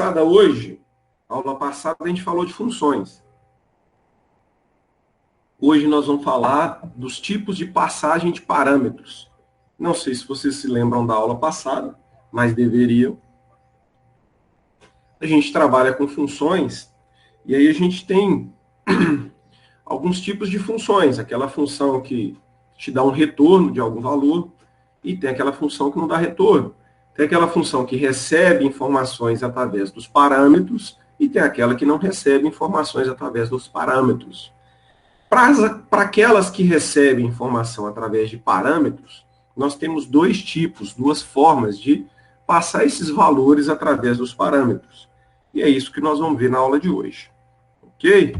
passada hoje, aula passada a gente falou de funções. Hoje nós vamos falar dos tipos de passagem de parâmetros. Não sei se vocês se lembram da aula passada, mas deveriam. A gente trabalha com funções, e aí a gente tem alguns tipos de funções. Aquela função que te dá um retorno de algum valor, e tem aquela função que não dá retorno. Tem aquela função que recebe informações através dos parâmetros, e tem aquela que não recebe informações através dos parâmetros. Para aquelas que recebem informação através de parâmetros, nós temos dois tipos, duas formas de passar esses valores através dos parâmetros. E é isso que nós vamos ver na aula de hoje. Ok?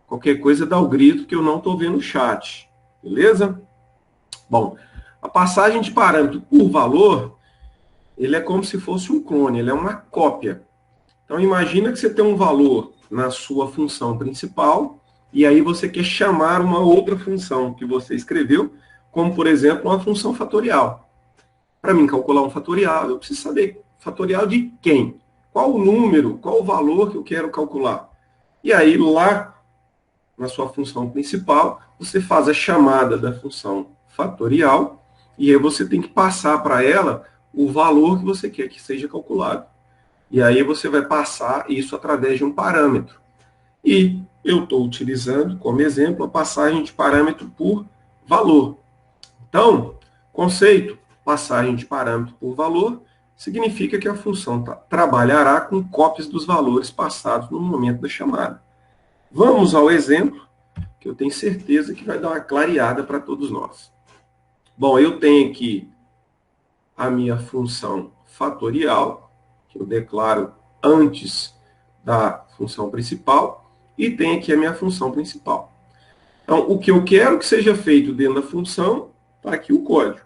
Qualquer coisa dá o grito que eu não estou vendo o chat. Beleza? Bom, a passagem de parâmetro por valor, ele é como se fosse um clone, ele é uma cópia. Então, imagina que você tem um valor na sua função principal, e aí você quer chamar uma outra função que você escreveu, como, por exemplo, uma função fatorial. Para mim calcular um fatorial, eu preciso saber fatorial de quem? Qual o número, qual o valor que eu quero calcular? E aí, lá na sua função principal, você faz a chamada da função fatorial, e aí você tem que passar para ela o valor que você quer que seja calculado. E aí você vai passar isso através de um parâmetro. E eu estou utilizando, como exemplo, a passagem de parâmetro por valor. Então, conceito, passagem de parâmetro por valor, significa que a função trabalhará com cópias dos valores passados no momento da chamada. Vamos ao exemplo, que eu tenho certeza que vai dar uma clareada para todos nós. Bom, eu tenho aqui a minha função fatorial, que eu declaro antes da função principal, e tenho aqui a minha função principal. Então, o que eu quero que seja feito dentro da função, está aqui o código.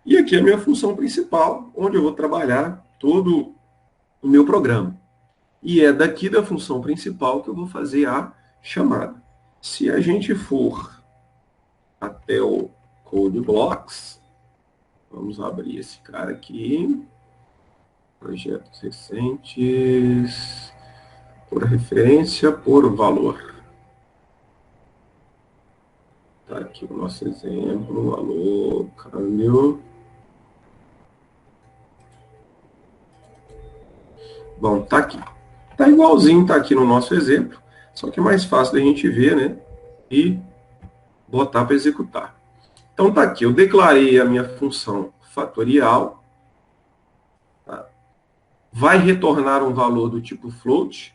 E aqui é a minha função principal, onde eu vou trabalhar todo o meu programa. E é daqui da função principal que eu vou fazer a chamada. Se a gente for até o Code Blocks, vamos abrir esse cara aqui, projetos recentes, por referência, por valor. Tá aqui o nosso exemplo, valor, câmbio. Bom, tá aqui. Tá igualzinho, tá aqui no nosso exemplo, só que é mais fácil da gente ver, né? E botar para executar. Então tá aqui, eu declarei a minha função fatorial, tá? Vai retornar um valor do tipo float.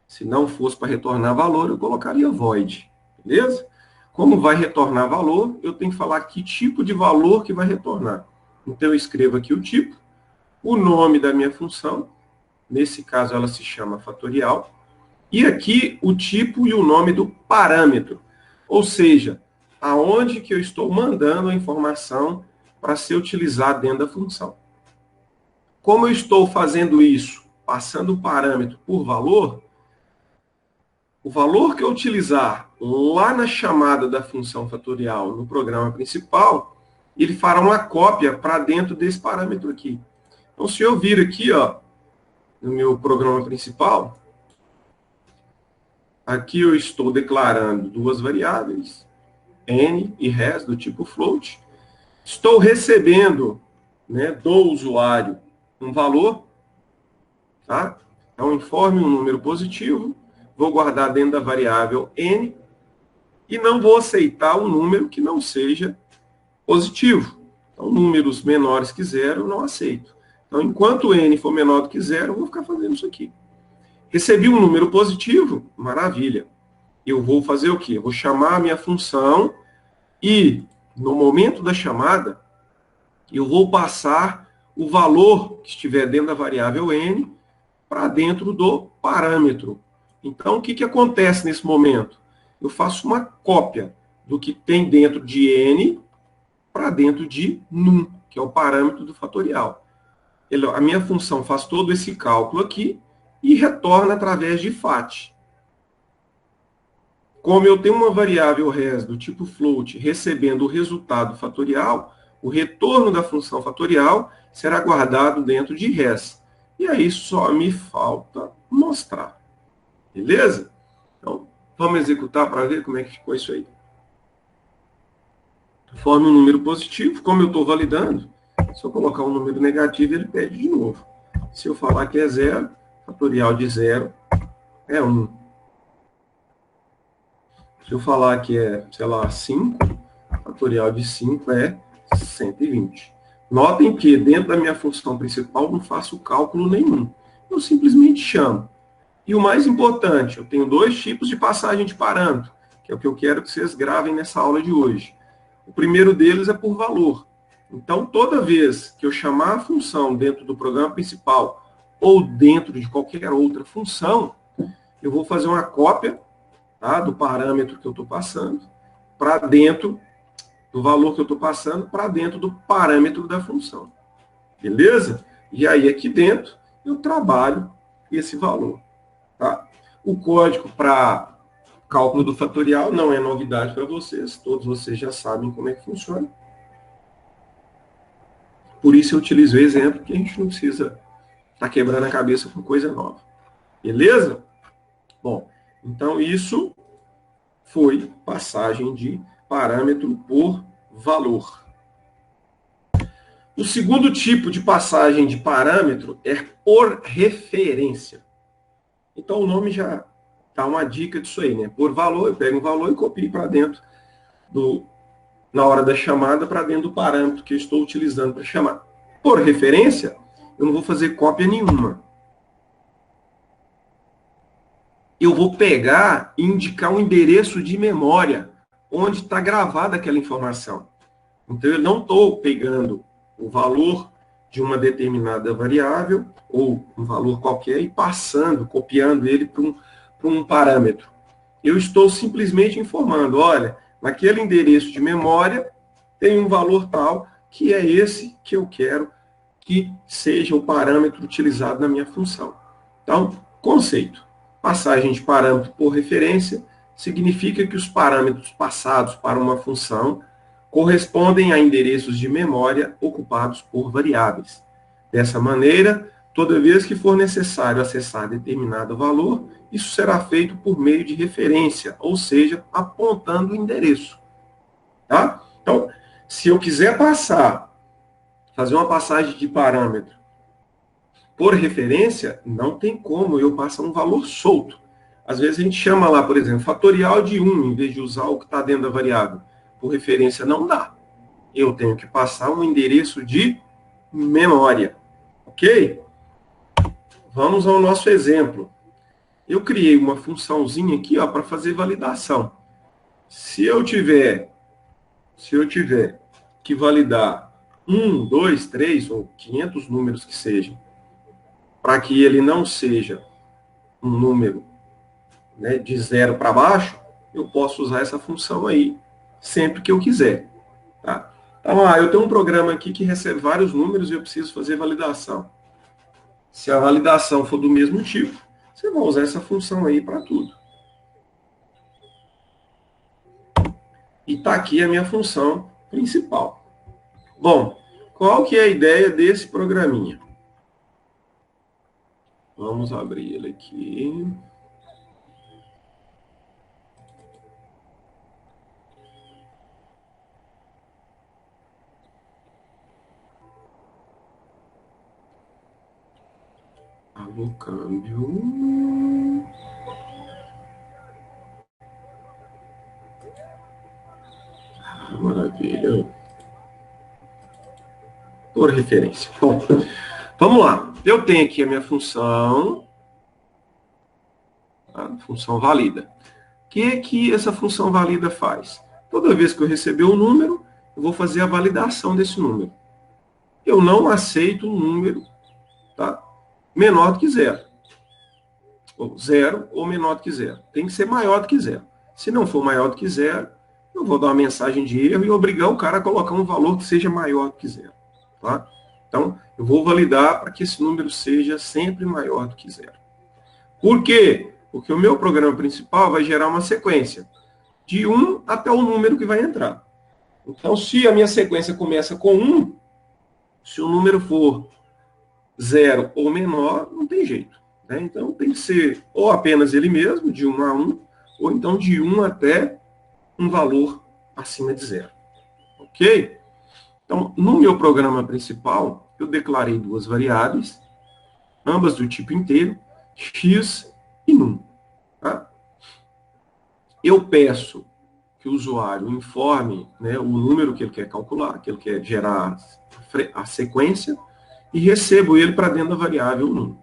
Se não fosse para retornar valor, eu colocaria void, beleza? Como vai retornar valor, eu tenho que falar que tipo de valor que vai retornar. Então eu escrevo aqui o tipo, o nome da minha função, nesse caso ela se chama fatorial, e aqui o tipo e o nome do parâmetro, ou seja, aonde que eu estou mandando a informação para ser utilizada dentro da função. Como eu estou fazendo isso, passando o parâmetro por valor, o valor que eu utilizar lá na chamada da função fatorial no programa principal, ele fará uma cópia para dentro desse parâmetro aqui. Então, se eu vir aqui, ó, no meu programa principal, aqui eu estou declarando duas variáveis, n e res, do tipo float. Estou recebendo, né, do usuário um valor, tá? Então, informe um número positivo, vou guardar dentro da variável n, e não vou aceitar um número que não seja positivo. Então, números menores que zero, eu não aceito. Então, enquanto n for menor do que zero, eu vou ficar fazendo isso aqui. Recebi um número positivo, maravilha. Eu vou fazer o quê? Eu vou chamar a minha função e, no momento da chamada, eu vou passar o valor que estiver dentro da variável n para dentro do parâmetro. Então, o que acontece nesse momento? Eu faço uma cópia do que tem dentro de n para dentro de num, que é o parâmetro do fatorial. A minha função faz todo esse cálculo aqui e retorna através de fat. Como eu tenho uma variável res do tipo float recebendo o resultado fatorial, o retorno da função fatorial será guardado dentro de res. E aí só me falta mostrar. Beleza? Então, vamos executar para ver como é que ficou isso aí. Forma um número positivo, como eu estou validando, se eu colocar um número negativo, ele pede de novo. Se eu falar que é zero, fatorial de zero é 1. Se eu falar que é, sei lá, 5, fatorial de 5 é 120. Notem que dentro da minha função principal não faço cálculo nenhum. Eu simplesmente chamo. E o mais importante, eu tenho dois tipos de passagem de parâmetro, que é o que eu quero que vocês gravem nessa aula de hoje. O primeiro deles é por valor. Então, toda vez que eu chamar a função dentro do programa principal ou dentro de qualquer outra função, eu vou fazer uma cópia, tá, do parâmetro que eu estou passando para dentro do valor que eu estou passando para dentro do parâmetro da função. Beleza? E aí, aqui dentro, eu trabalho esse valor. Tá? O código para cálculo do fatorial não é novidade para vocês, todos vocês já sabem como é que funciona. Por isso eu utilizo o exemplo, que a gente não precisa estar quebrando a cabeça com coisa nova. Beleza? Bom, então isso foi passagem de parâmetro por valor. O segundo tipo de passagem de parâmetro é por referência. Então o nome já dá uma dica disso aí, né? Por valor, eu pego um valor e copio para dentro na hora da chamada, para dentro do parâmetro que eu estou utilizando para chamar. Por referência, eu não vou fazer cópia nenhuma. Eu vou pegar e indicar um endereço de memória onde está gravada aquela informação. Então, eu não estou pegando o valor de uma determinada variável ou um valor qualquer e passando, copiando ele para um parâmetro. Eu estou simplesmente informando, olha, naquele endereço de memória tem um valor tal que é esse que eu quero que seja o parâmetro utilizado na minha função. Então, conceito. Passagem de parâmetro por referência significa que os parâmetros passados para uma função correspondem a endereços de memória ocupados por variáveis. Dessa maneira, toda vez que for necessário acessar determinado valor, isso será feito por meio de referência, ou seja, apontando o endereço. Tá? Então, se eu quiser fazer uma passagem de parâmetro por referência, não tem como eu passar um valor solto. Às vezes a gente chama lá, por exemplo, fatorial de 1, em vez de usar o que está dentro da variável. Por referência não dá. Eu tenho que passar um endereço de memória. Ok? Vamos ao nosso exemplo. Eu criei uma funçãozinha aqui para fazer validação. Se eu tiver que validar 1, 2, 3 ou 500 números que sejam, para que ele não seja um número, né, de 0 para baixo, eu posso usar essa função aí sempre que eu quiser. Tá? Então, eu tenho um programa aqui que recebe vários números e eu preciso fazer validação. Se a validação for do mesmo tipo, você vai usar essa função aí para tudo. E está aqui a minha função principal. Bom, qual que é a ideia desse programinha? Vamos abrir ele aqui. No câmbio. Maravilha. Por referência. Bom, vamos lá. Eu tenho aqui a minha função. A função valida. O que essa função valida faz? Toda vez que eu receber um número, eu vou fazer a validação desse número. Eu não aceito um número, tá, menor do que zero. Ou zero ou menor do que zero. Tem que ser maior do que zero. Se não for maior do que zero, eu vou dar uma mensagem de erro e obrigar o cara a colocar um valor que seja maior do que zero. Tá? Então, eu vou validar para que esse número seja sempre maior do que zero. Por quê? Porque o meu programa principal vai gerar uma sequência de 1 até o número que vai entrar. Então, se a minha sequência começa com 1, se o número for 0 ou menor, não tem jeito. Né? Então, tem que ser ou apenas ele mesmo, de 1 a 1, ou então de 1 até um valor acima de 0. Ok? Então, no meu programa principal, eu declarei duas variáveis, ambas do tipo inteiro, x e num. Tá? Eu peço que o usuário informe, né, o número que ele quer calcular, que ele quer gerar a sequência, e recebo ele para dentro da variável num.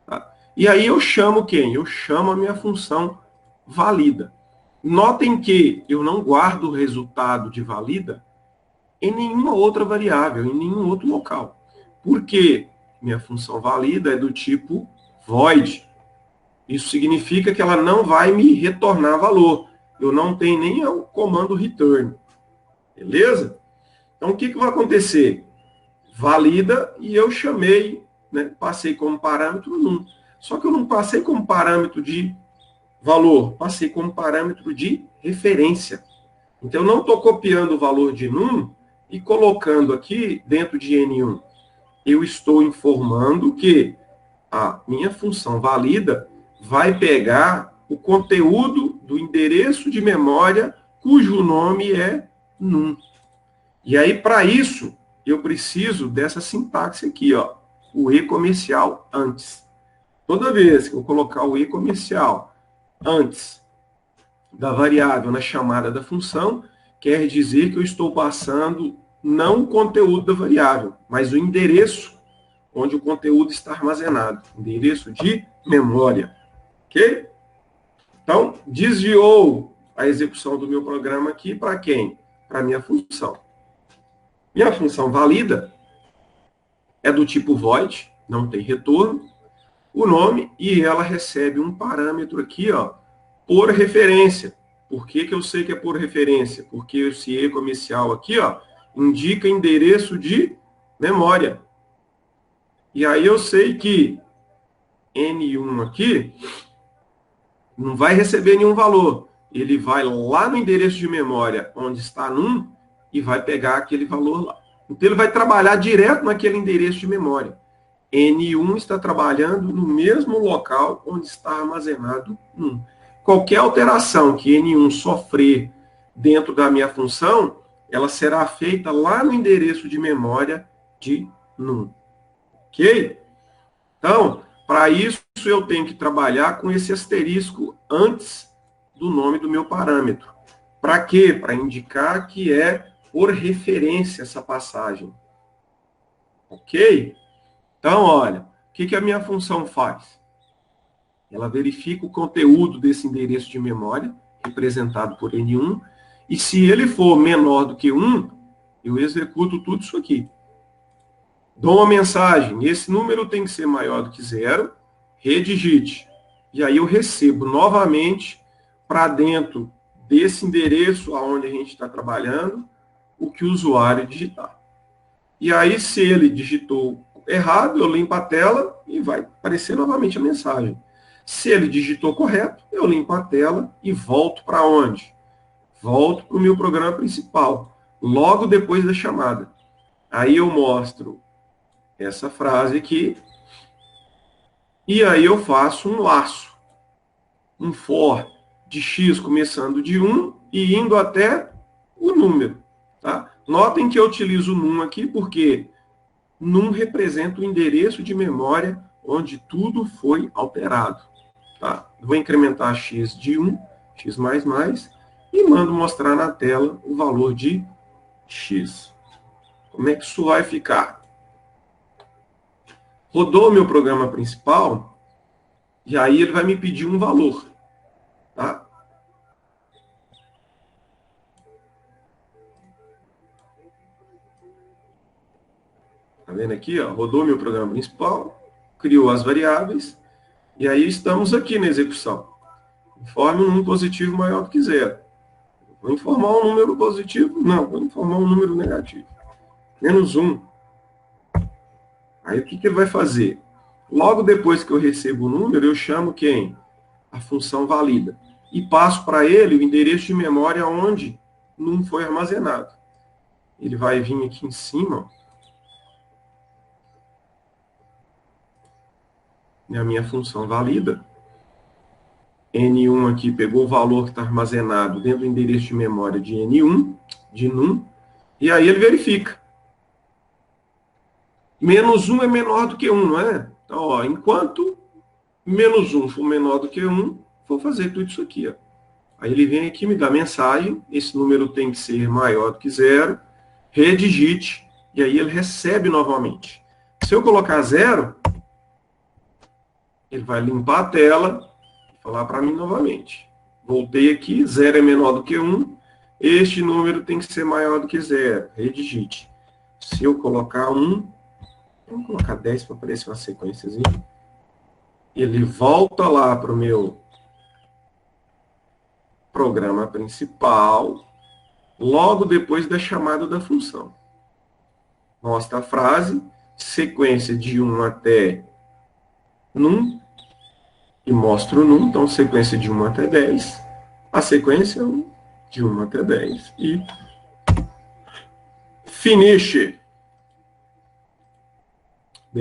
Tá? E aí eu chamo quem? Eu chamo a minha função valida. Notem que eu não guardo o resultado de valida em nenhuma outra variável, em nenhum outro local. Por quê? Minha função valida é do tipo void. Isso significa que ela não vai me retornar valor. Eu não tenho nem o comando return. Beleza? Então, o que vai acontecer? Valida e eu chamei, né, passei como parâmetro num. Só que eu não passei como parâmetro de valor, passei como parâmetro de referência. Então, eu não estou copiando o valor de num e colocando aqui dentro de N1. Eu estou informando que a minha função valida vai pegar o conteúdo do endereço de memória cujo nome é num. E aí, para isso, eu preciso dessa sintaxe aqui, ó, o e comercial antes. Toda vez que eu colocar o e comercial antes da variável na chamada da função, quer dizer que eu estou passando não o conteúdo da variável, mas o endereço onde o conteúdo está armazenado. Endereço de memória. Ok? Então, desviou a execução do meu programa aqui para quem? Para a minha função. Minha função valida é do tipo void, não tem retorno, o nome, e ela recebe um parâmetro aqui, ó, por referência. Por que eu sei que é por referência? Porque esse e comercial aqui, ó, indica endereço de memória. E aí eu sei que N1 aqui não vai receber nenhum valor. Ele vai lá no endereço de memória, onde está num, e vai pegar aquele valor lá. Então, ele vai trabalhar direto naquele endereço de memória. N1 está trabalhando no mesmo local onde está armazenado num. Qualquer alteração que N1 sofrer dentro da minha função, ela será feita lá no endereço de memória de num. Ok? Então, para isso, eu tenho que trabalhar com esse asterisco antes do nome do meu parâmetro. Para quê? Para indicar que é por referência essa passagem. Ok? Então, olha, o que a minha função faz? Ela verifica o conteúdo desse endereço de memória, representado por N1, e se ele for menor do que 1, eu executo tudo isso aqui. Dou uma mensagem, esse número tem que ser maior do que 0, redigite. E aí eu recebo novamente para dentro desse endereço aonde a gente está trabalhando, o que o usuário digitar. E aí, se ele digitou errado, eu limpo a tela e vai aparecer novamente a mensagem. Se ele digitou correto, eu limpo a tela e volto para onde? Volto para o meu programa principal, logo depois da chamada. Aí eu mostro essa frase aqui, e aí eu faço um laço, um for de x começando de 1 e indo até o número. Tá? Notem que eu utilizo o num aqui porque num representa o endereço de memória onde tudo foi alterado. Tá? Vou incrementar x de 1, x++, e mando mostrar na tela o valor de x. Como é que isso vai ficar? Rodou o meu programa principal, e aí ele vai me pedir um valor. Tá? Tá vendo aqui? Ó? Rodou meu programa principal, criou as variáveis, e aí estamos aqui na execução. Informe um número positivo maior do que 0. Vou informar um número positivo? Não, vou informar um número negativo. -1. Aí o que ele vai fazer? Logo depois que eu recebo o número, eu chamo quem? A função valida. E passo para ele o endereço de memória onde num foi armazenado. Ele vai vir aqui em cima, ó, a minha função valida. N1 aqui pegou o valor que está armazenado dentro do endereço de memória de N1, de num, e aí ele verifica. Menos 1 é menor do que 1, não é? Então, ó, enquanto menos 1 for menor do que 1, vou fazer tudo isso aqui. Ó. Aí ele vem aqui, me dá mensagem, esse número tem que ser maior do que 0, redigite, e aí ele recebe novamente. Se eu colocar 0, ele vai limpar a tela e falar para mim novamente. Voltei aqui, 0 é menor do que 1, este número tem que ser maior do que 0, redigite. Se eu colocar 1, vamos colocar 10 para aparecer uma sequênciazinha. Ele volta lá para o meu programa principal, logo depois da chamada da função. Mostra a frase, sequência de 1 até num, e mostra o num, então sequência de 1 até 10, a sequência de 1 até 10, e finish.